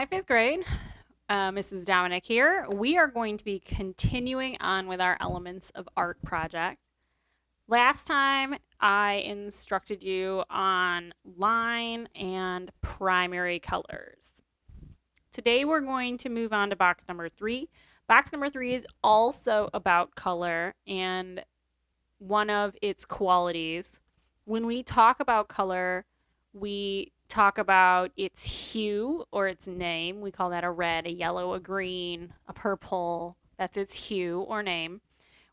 Hi, fifth grade. Mrs. Dominic here. We are going to be continuing on with our Elements of Art project. Last time I instructed you on line and primary colors. Today we're going to move on to box number 3. Box number 3 is also about color and one of its qualities. When we talk about color, we talk about its hue or its name. We call that a red, a yellow, a green, a purple. That's its hue or name.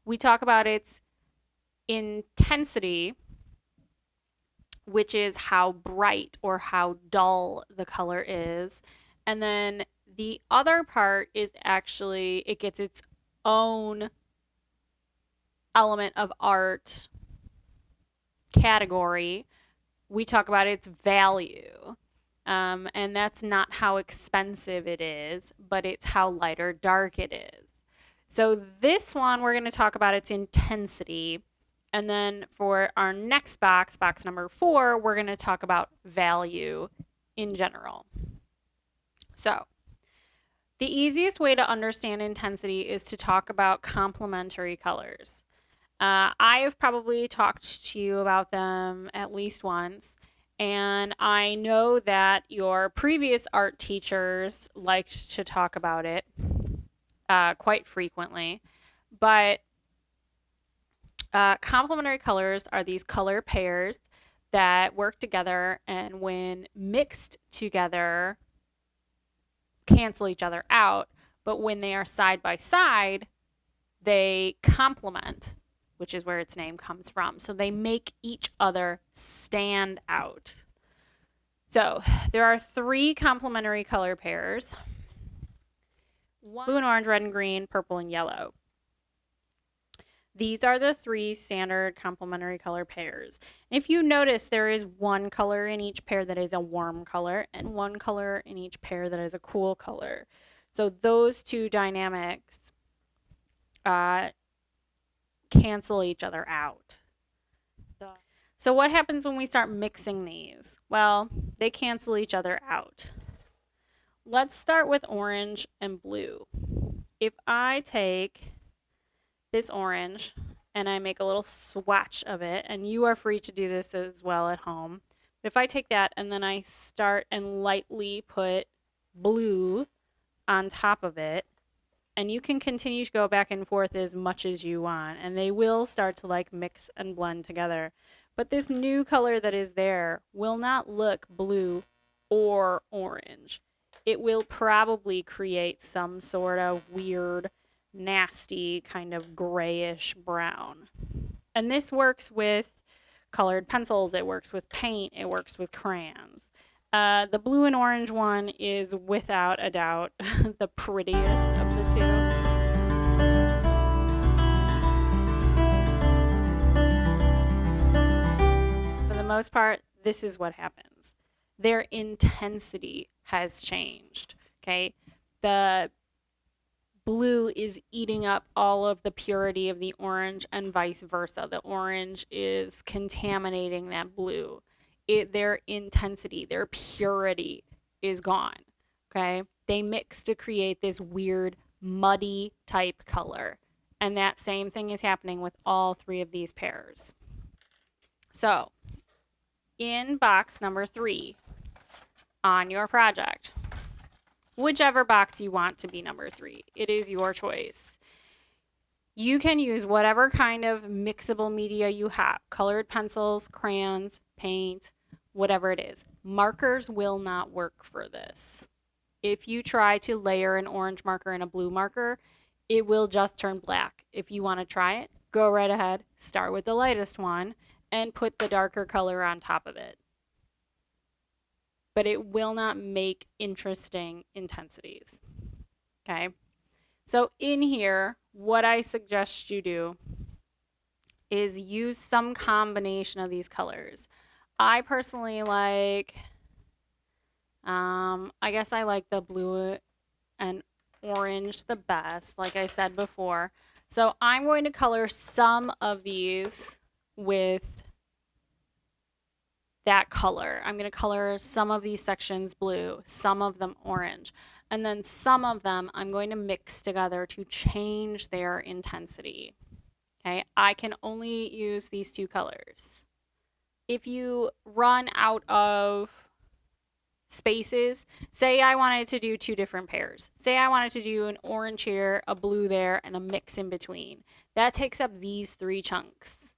We talk about its intensity, which is how bright or how dull the color is. And then the other part is actually it gets its own element of art category. We talk about its value. And that's not how expensive it is, but it's how light or dark it is. So this one, we're going to talk about its intensity. And then for our next box, box number 4, we're going to talk about value in general. So the easiest way to understand intensity is to talk about complementary colors. I have probably talked to you about them at least once, and I know that your previous art teachers liked to talk about it quite frequently. But complementary colors are these color pairs that work together, and when mixed together, cancel each other out. But when they are side by side, they complement, which is where its name comes from. So they make each other stand out. So there are 3 complementary color pairs: blue and orange, red and green, purple and yellow. These are the 3 standard complementary color pairs. And if you notice, there is one color in each pair that is a warm color and one color in each pair that is a cool color. So those 2 dynamics cancel each other out. So what happens when we start mixing these? Well, they cancel each other out. Let's start with orange and blue. If I take this orange and I make a little swatch of it, and you are free to do this as well at home. But if I take that and then I start and lightly put blue on top of it, and you can continue to go back and forth as much as you want, and they will start to like mix and blend together. But this new color that is there will not look blue or orange. It will probably create some sort of weird, nasty kind of grayish brown. And this works with colored pencils, it works with paint, it works with crayons. The blue and orange one is without a doubt the prettiest of the 2. For the most part, this is what happens. Their intensity has changed, okay? The blue is eating up all of the purity of the orange and vice versa. The orange is contaminating that blue. Their intensity, their purity is gone, okay? They mix to create this weird muddy type color. And that same thing is happening with all 3 of these pairs. So, in box number 3 on your project, whichever box you want to be number 3, it is your choice. You can use whatever kind of mixable media you have: colored pencils, crayons, paint, whatever it is. Markers will not work for this. If you try to layer an orange marker and a blue marker, it will just turn black. If you want to try it, go right ahead, start with the lightest one, and put the darker color on top of it. But it will not make interesting intensities. Okay? So in here, what I suggest you do is use some combination of these colors. I personally like, I guess I like the blue and orange the best, like I said before. So I'm going to color some of these with that color. I'm going to color some of these sections blue, some of them orange, and then some of them I'm going to mix together to change their intensity. Okay, I can only use these two colors. If you run out of spaces, say I wanted to do two different pairs. Say I wanted to do an orange here, a blue there, and a mix in between. That takes up these three chunks.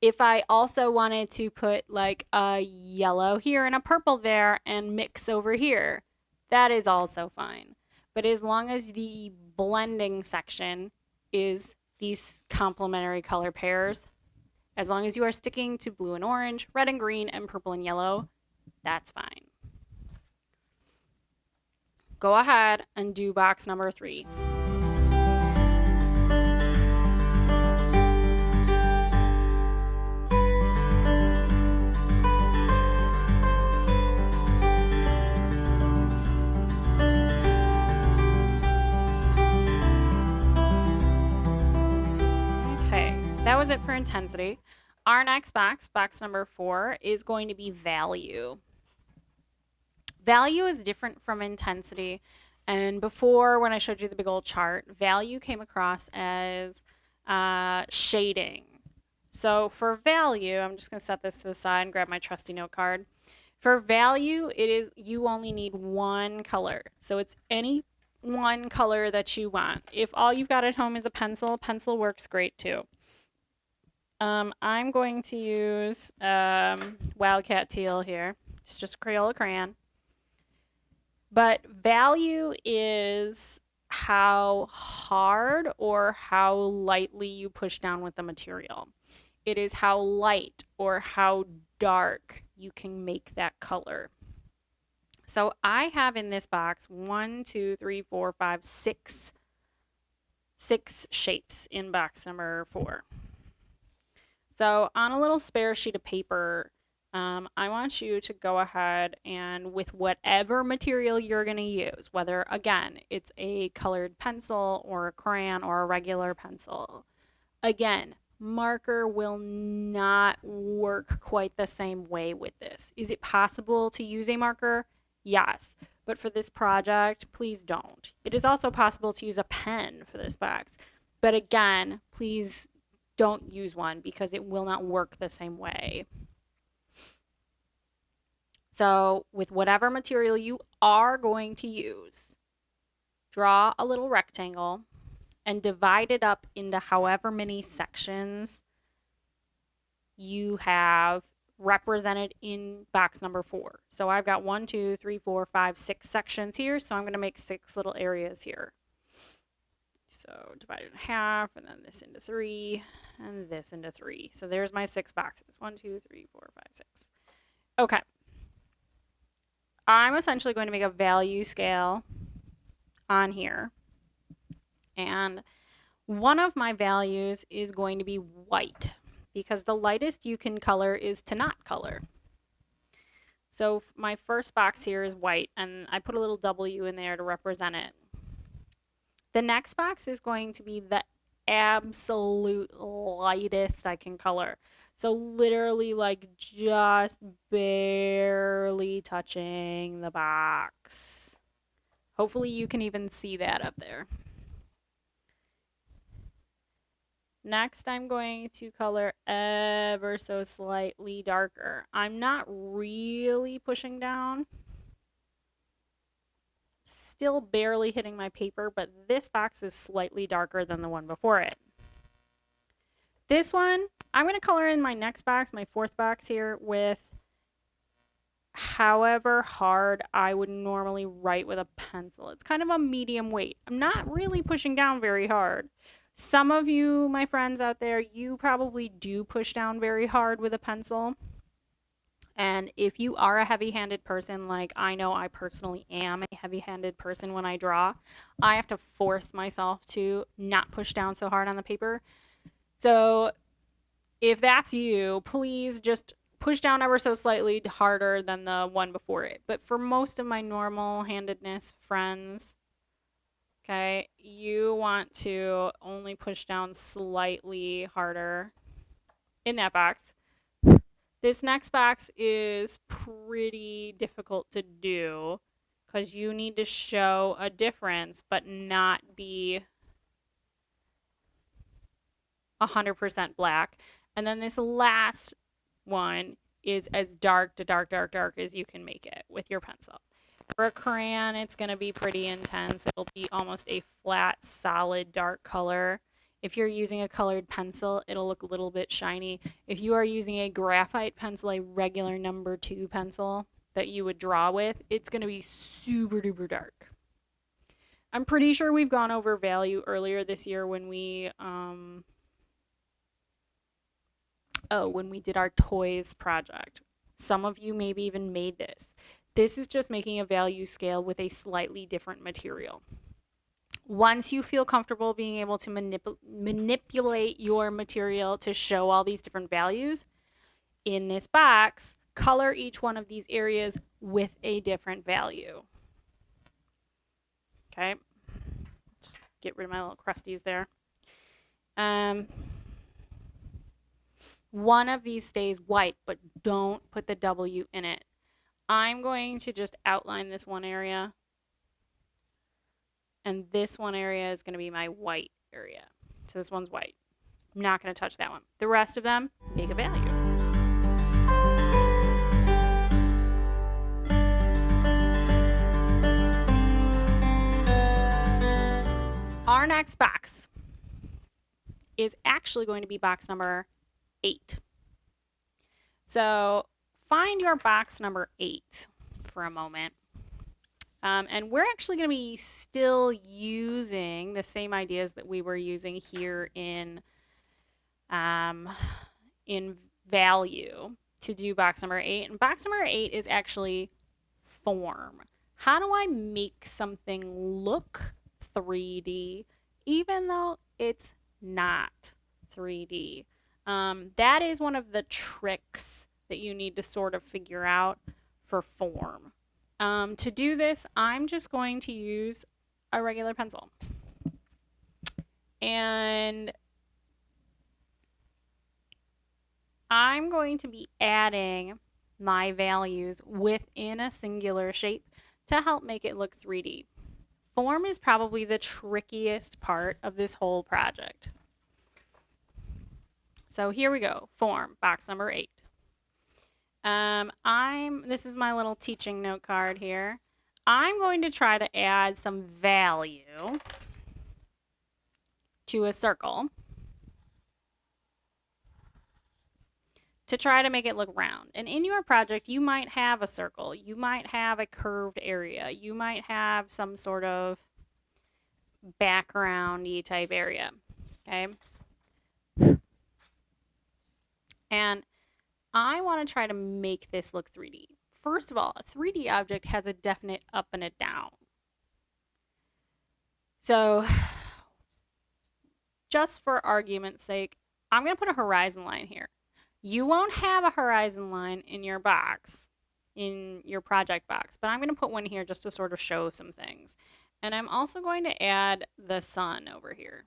If I also wanted to put like a yellow here and a purple there and mix over here, that is also fine. But as long as the blending section is these complementary color pairs, as long as you are sticking to blue and orange, red and green, and purple and yellow, that's fine. Go ahead and do box number 3. Okay, that was it for intensity. Our next box, box number 4, is going to be value. Value is different from intensity. And before, when I showed you the big old chart, value came across as shading. So for value, I'm just going to set this to the side and grab my trusty note card. For value, it is you only need one color. So it's any one color that you want. If all you've got at home is a pencil, pencil works great too. I'm going to use Wildcat Teal here. It's just a Crayola crayon. But value is how hard or how lightly you push down with the material. It is how light or how dark you can make that color. So I have in this box 1, 2, 3, 4, 5, 6 shapes in box number 4. So on a little spare sheet of paper, I want you to go ahead and with whatever material you're going to use, whether, again, it's a colored pencil or a crayon or a regular pencil. Again, marker will not work quite the same way with this. Is it possible to use a marker? Yes. But for this project, please don't. It is also possible to use a pen for this box. But again, please don't use one because it will not work the same way. So with whatever material you are going to use, draw a little rectangle and divide it up into however many sections you have represented in box number 4. So I've got 1, 2, 3, 4, 5, 6 sections here. So I'm going to make 6 little areas here. So divide it in half, and then this into 3, and this into 3. So there's my 6 boxes. 1, 2, 3, 4, 5, 6. Okay. I'm essentially going to make a value scale on here. And one of my values is going to be white because the lightest you can color is to not color. So my first box here is white, and I put a little W in there to represent it. The next box is going to be the absolute lightest I can color. So literally like just barely touching the box. Hopefully you can even see that up there. Next, I'm going to color ever so slightly darker. I'm not really pushing down. Still barely hitting my paper, but this box is slightly darker than the one before it. This one, I'm going to color in my next box, my 4th box here, with however hard I would normally write with a pencil. It's kind of a medium weight. I'm not really pushing down very hard. Some of you, my friends out there, you probably do push down very hard with a pencil. And if you are a heavy-handed person, like I know I personally am a heavy-handed person when I draw, I have to force myself to not push down so hard on the paper. So if that's you, please just push down ever so slightly harder than the one before it. But for most of my normal-handedness friends, okay, you want to only push down slightly harder in that box. This next box is pretty difficult to do because you need to show a difference but not be 100% black. And then this last one is as dark to dark as you can make it with your pencil. For a crayon, it's going to be pretty intense. It'll be almost a flat, solid, dark color. If you're using a colored pencil, it'll look a little bit shiny. If you are using a graphite pencil, a regular number 2 pencil that you would draw with, it's going to be super duper dark. I'm pretty sure we've gone over value earlier this year when we when we did our toys project. Some of you maybe even made this. This is just making a value scale with a slightly different material. Once you feel comfortable being able to manipulate your material to show all these different values, in this box, color each one of these areas with a different value. Okay, let's get rid of my little crusties there. One of these stays white, but don't put the W in it. I'm going to just outline this one area. And this one area is going to be my white area. So this one's white. I'm not going to touch that one. The rest of them, make a value. Our next box is actually going to be box number 8. So find your box number 8 for a moment. And we're actually going to be still using the same ideas that we were using here in value to do box number 8. And box number 8 is actually form. How do I make something look 3D even though it's not 3D? That is one of the tricks that you need to sort of figure out for form. To do this, I'm just going to use a regular pencil. And I'm going to be adding my values within a singular shape to help make it look 3D. Form is probably the trickiest part of this whole project. So here we go, form, box number 8. This is my little teaching note card here. I'm going to try to add some value to a circle to try to make it look round. And in your project, you might have a circle. You might have a curved area. You might have some sort of background-y type area, okay? And I want to try to make this look 3D. First of all, a 3D object has a definite up and a down. So just for argument's sake, I'm going to put a horizon line here. You won't have a horizon line in your box, in your project box, but I'm going to put one here just to sort of show some things. And I'm also going to add the sun over here.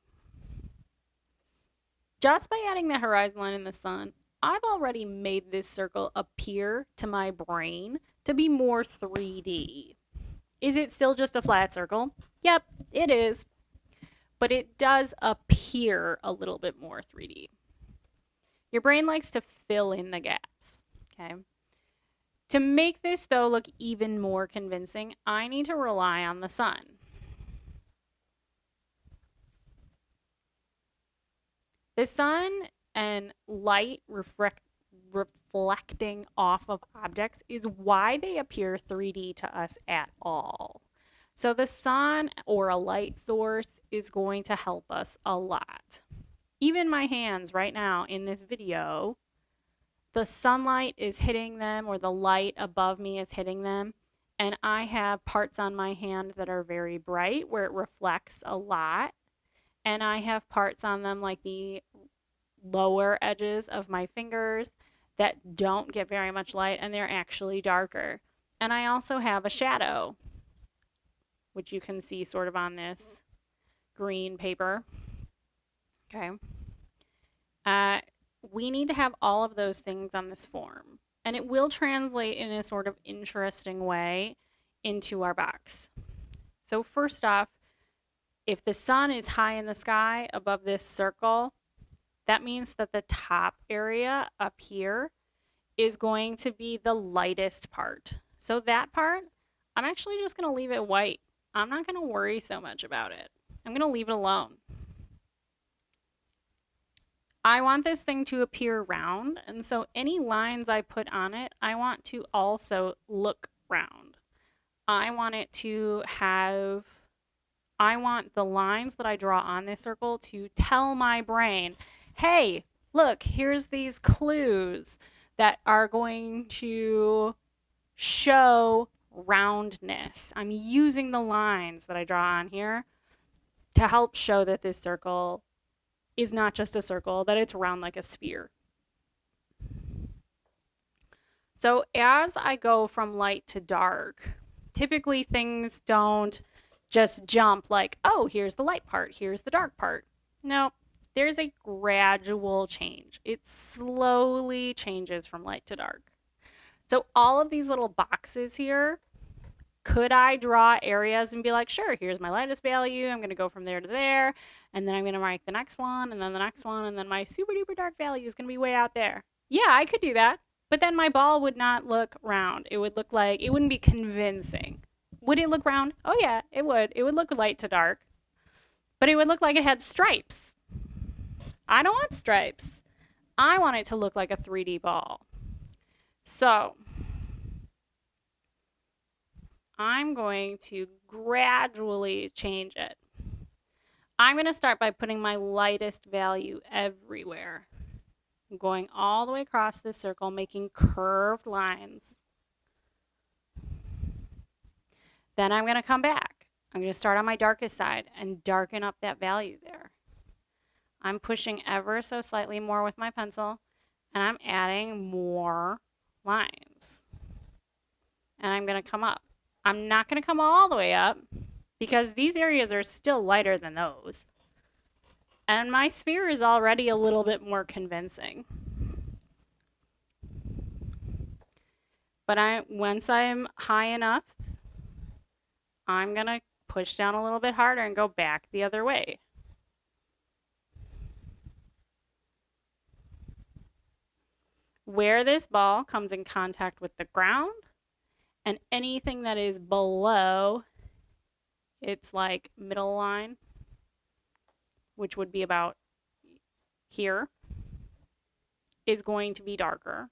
Just by adding the horizon line and the sun, I've already made this circle appear to my brain to be more 3D. Is it still just a flat circle? Yep, it is. But it does appear a little bit more 3D. Your brain likes to fill in the gaps, okay? To make this, though, look even more convincing, I need to rely on the sun. The sun and light reflecting off of objects is why they appear 3D to us at all. So the sun or a light source is going to help us a lot. Even my hands right now in this video, the sunlight is hitting them or the light above me is hitting them. And I have parts on my hand that are very bright where it reflects a lot. And I have parts on them like the lower edges of my fingers that don't get very much light and they're actually darker. And I also have a shadow, which you can see sort of on this green paper. Okay. we need to have all of those things on this form. And it will translate in a sort of interesting way into our box. So, first off, if the sun is high in the sky above this circle, that means that the top area up here is going to be the lightest part. So, that part, I'm actually just going to leave it white. I'm not going to worry so much about it. I'm going to leave it alone. I want this thing to appear round, and so any lines I put on it, I want to also look round. I want it to have, I want the lines that I draw on this circle to tell my brain, hey, look, here's these clues that are going to show roundness. I'm using the lines that I draw on here to help show that this circle is not just a circle, that it's round like a sphere. So as I go from light to dark, typically things don't just jump like, oh, here's the light part, here's the dark part. No, there's a gradual change. It slowly changes from light to dark. So all of these little boxes here, could I draw areas and be like, sure, here's my lightest value. I'm going to go from there to there. And then I'm going to mark the next one and then the next one. And then my super duper dark value is going to be way out there. Yeah, I could do that. But then my ball would not look round. It would look like, it wouldn't be convincing. Would it look round? Oh, yeah, it would. It would look light to dark. But it would look like it had stripes. I don't want stripes. I want it to look like a 3D ball. So I'm going to gradually change it. I'm going to start by putting my lightest value everywhere. I'm going all the way across this circle, making curved lines. Then I'm going to come back. I'm going to start on my darkest side and darken up that value there. I'm pushing ever so slightly more with my pencil, and I'm adding more lines. And I'm going to come up. I'm not going to come all the way up because these areas are still lighter than those. And my sphere is already a little bit more convincing. But once I'm high enough, I'm going to push down a little bit harder and go back the other way. Where this ball comes in contact with the ground and anything that is below its like middle line, which would be about here, is going to be darker.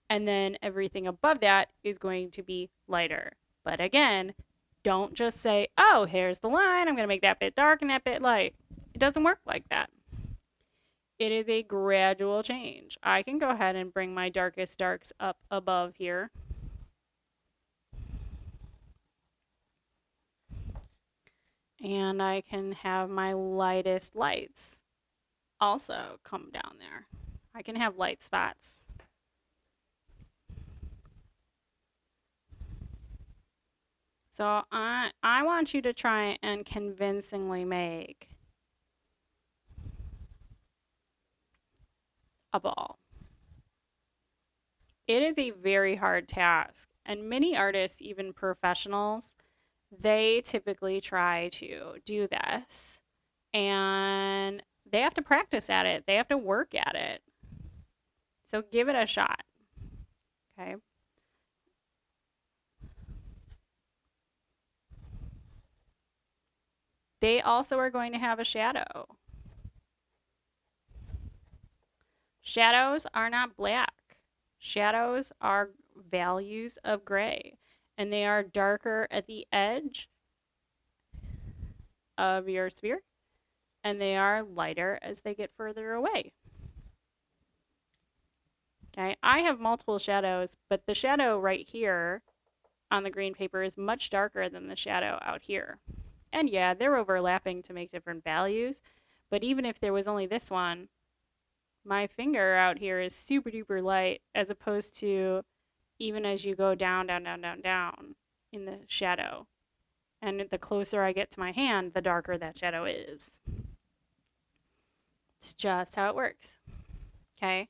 And then everything above that is going to be lighter. But again, don't just say, oh, here's the line. I'm going to make that bit dark and that bit light. It doesn't work like that. It is a gradual change. I can go ahead and bring my darkest darks up above here. And I can have my lightest lights also come down there. I can have light spots. So I want you to try and convincingly make a ball. It is a very hard task, and many artists, even professionals, they typically try to do this, and they have to practice at it. They have to work at it. So give it a shot. Okay. They also are going to have a shadow. Shadows are not black. Shadows are values of gray, and they are darker at the edge of your sphere, and they are lighter as they get further away. Okay, I have multiple shadows, but the shadow right here on the green paper is much darker than the shadow out here. And yeah, they're overlapping to make different values, but even if there was only this one, my finger out here is super duper light as opposed to even as you go down, down, down, down, down in the shadow. And the closer I get to my hand, the darker that shadow is. It's just how it works. Okay?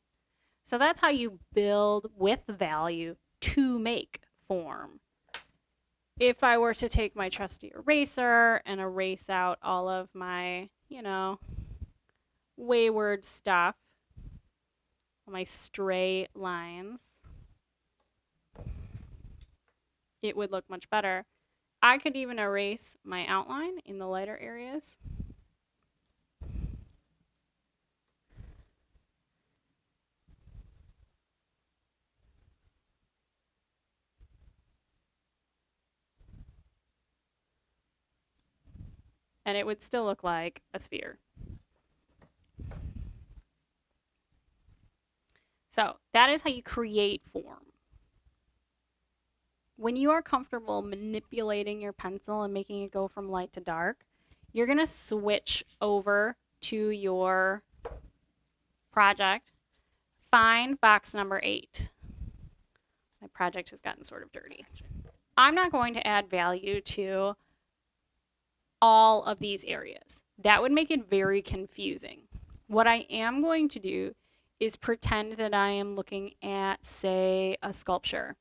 So that's how you build with value to make form. If I were to take my trusty eraser and erase out all of my, wayward stuff, my stray lines, it would look much better. I could even erase my outline in the lighter areas. And it would still look like a sphere. So that is how you create form. When you are comfortable manipulating your pencil and making it go from light to dark, you're going to switch over to your project. Find box number 8. My project has gotten sort of dirty. I'm not going to add value to all of these areas. That would make it very confusing. What I am going to do is pretend that I am looking at, say, a sculpture.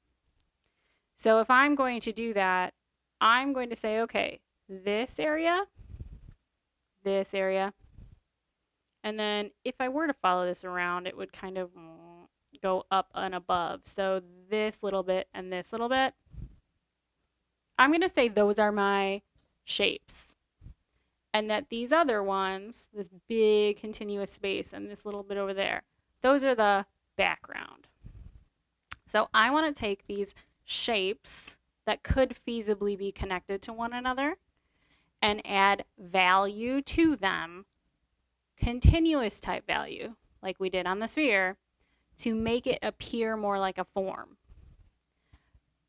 So if I'm going to do that, I'm going to say, okay, this area, and then if I were to follow this around, it would kind of go up and above. So this little bit and this little bit. I'm going to say those are my shapes. And that these other ones, this big continuous space and this little bit over there, those are the background. So I want to take these shapes that could feasibly be connected to one another and add value to them, continuous type value, like we did on the sphere, to make it appear more like a form.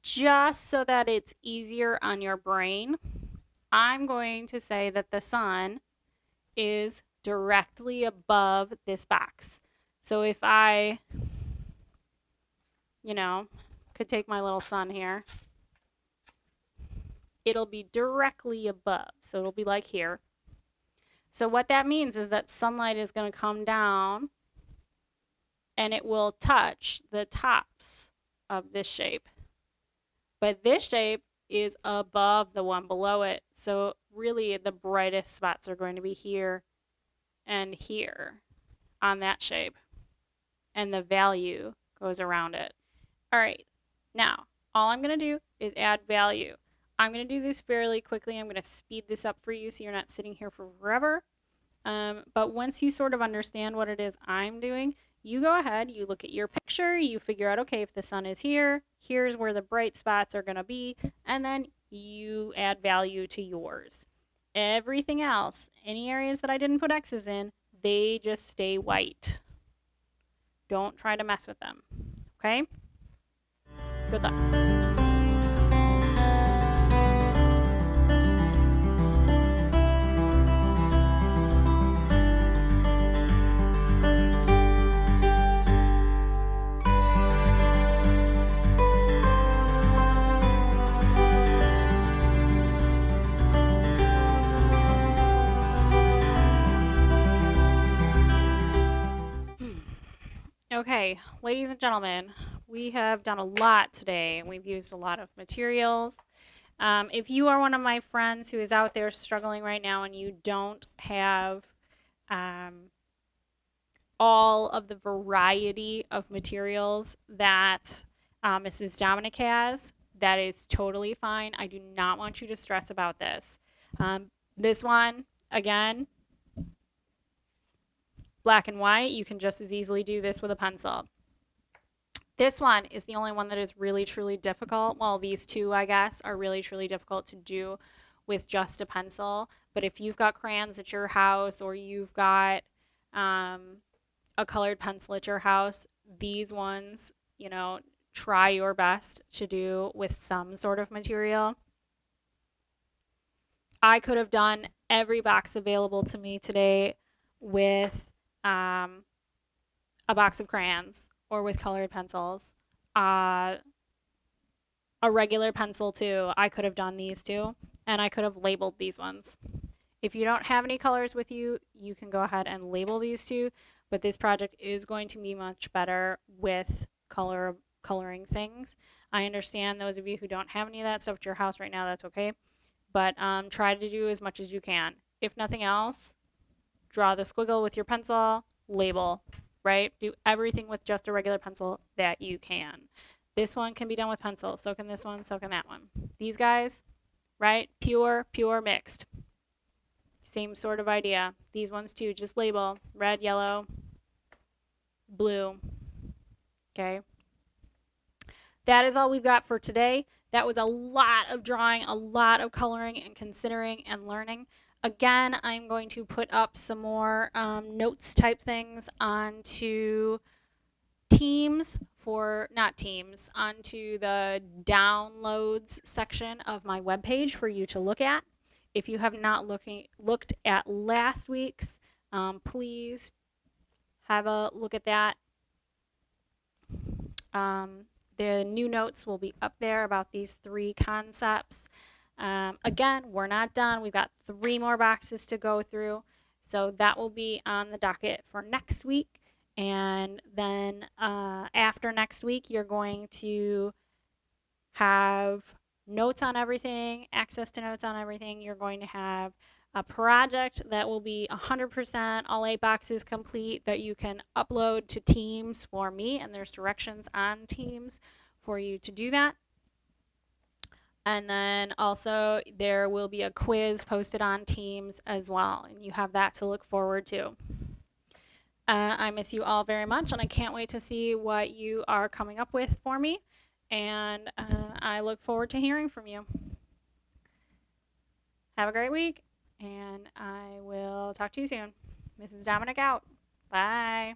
Just so that it's easier on your brain, I'm going to say that the sun is directly above this box. So if I, could take my little sun here, it'll be directly above. So it'll be like here. So what that means is that sunlight is going to come down and it will touch the tops of this shape. But this shape is above the one below it. So really the brightest spots are going to be here and here on that shape. And the value goes around it. All right, now all I'm going to do is add value. I'm going to do this fairly quickly. I'm going to speed this up for you so you're not sitting here for forever. But once you sort of understand what it is I'm doing, you go ahead, you look at your picture, you figure out, okay, if the sun is here, here's where the bright spots are going to be, and then you add value to yours. Everything else, any areas that I didn't put X's in, they just stay white. Don't try to mess with them, okay? Good luck. Okay, ladies and gentlemen, we have done a lot today. We've used a lot of materials. If you are one of my friends who is out there struggling right now and you don't have all of the variety of materials that Mrs. Dominic has, that is totally fine. I do not want you to stress about this. This one, again, black and white, you can just as easily do this with a pencil. This one is the only one that is really, truly difficult. Well, these two, I guess, are really, truly difficult to do with just a pencil. But if you've got crayons at your house or you've got a colored pencil at your house, these ones, try your best to do with some sort of material. I could have done every box available to me today with a box of crayons or with colored pencils. A regular pencil too. I could have done these two, and I could have labeled these ones. If you don't have any colors with you, you can go ahead and label these two, but this project is going to be much better with coloring things. I understand those of you who don't have any of that stuff at your house right now, that's okay. But try to do as much as you can. If nothing else, draw the squiggle with your pencil, label, right? Do everything with just a regular pencil that you can. This one can be done with pencil, so can this one, so can that one. These guys, right? Pure mixed. Same sort of idea. These ones too, just label red, yellow, blue. Okay. That is all we've got for today. That was a lot of drawing, a lot of coloring and considering and learning. Again, I'm going to put up some more notes type things onto Teams for, not Teams, onto the downloads section of my webpage for you to look at. If you have not looked at last week's, please have a look at that. The new notes will be up there about these 3 concepts. Again, we're not done. We've got 3 more boxes to go through. So that will be on the docket for next week. And then after next week, you're going to have notes on everything, access to notes on everything. You're going to have a project that will be 100% all 8 boxes complete that you can upload to Teams for me, and there's directions on Teams for you to do that. And then also there will be a quiz posted on Teams as well, and you have that to look forward to. I miss you all very much, and I can't wait to see what you are coming up with for me, and I look forward to hearing from you. Have a great week, and I will talk to you soon. Mrs. Dominic out. Bye.